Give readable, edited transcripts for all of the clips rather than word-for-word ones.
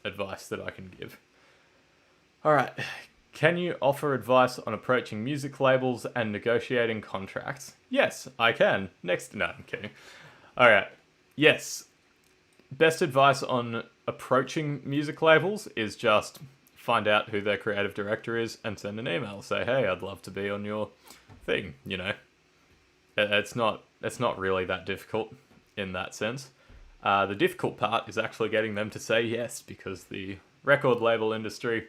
advice that I can give. Alright, can you offer advice on approaching music labels and negotiating contracts? Yes, I can. Next, no, I'm kidding. Alright, yes. Best advice on approaching music labels is just find out who their creative director is and send an email. Say, hey, I'd love to be on your thing, you know. It's not really that difficult in that sense. The difficult part is actually getting them to say yes, because the record label industry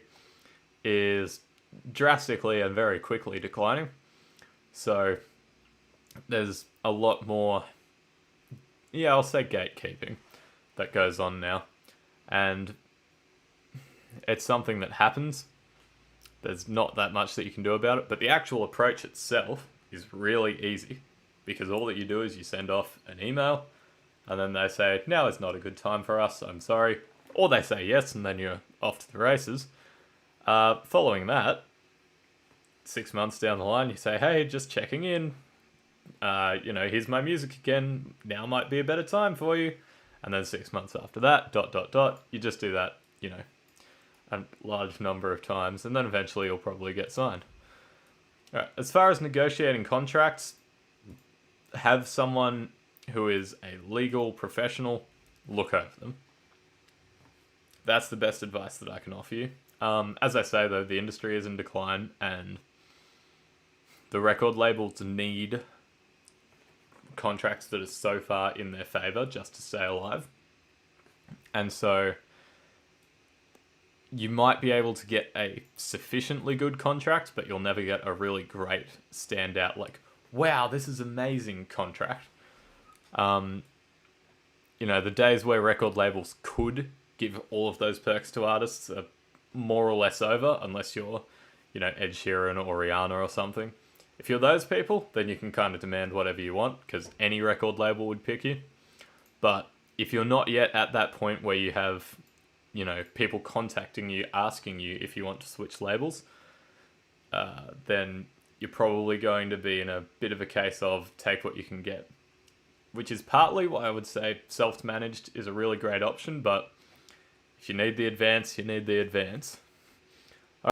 is drastically and very quickly declining. So there's a lot more, I'll say gatekeeping that goes on now. And it's something that happens. There's not that much that you can do about it, but the actual approach itself is really easy, because all that you do is you send off an email, and then they say, now is not a good time for us, I'm sorry. Or they say yes, and then you're off to the races. Following that, 6 months down the line, you say, hey, just checking in. Here's my music again. Now might be a better time for you. And then 6 months after that, ... You just do that, a large number of times, and then eventually you'll probably get signed. All right. As far as negotiating contracts, have someone who is a legal professional look over them. That's the best advice that I can offer you. As I say, though, the industry is in decline, and the record labels need contracts that are so far in their favor just to stay alive. And so you might be able to get a sufficiently good contract, but you'll never get a really great standout, like, wow, this is amazing contract. The days where record labels could give all of those perks to artists are more or less over, unless you're, Ed Sheeran or Rihanna or something. If you're those people, then you can kind of demand whatever you want, because any record label would pick you. But if you're not yet at that point where you have, people contacting you, asking you if you want to switch labels, then you're probably going to be in a bit of a case of take what you can get. Which is partly why I would say self-managed is a really great option, but if you need the advance, you need the advance.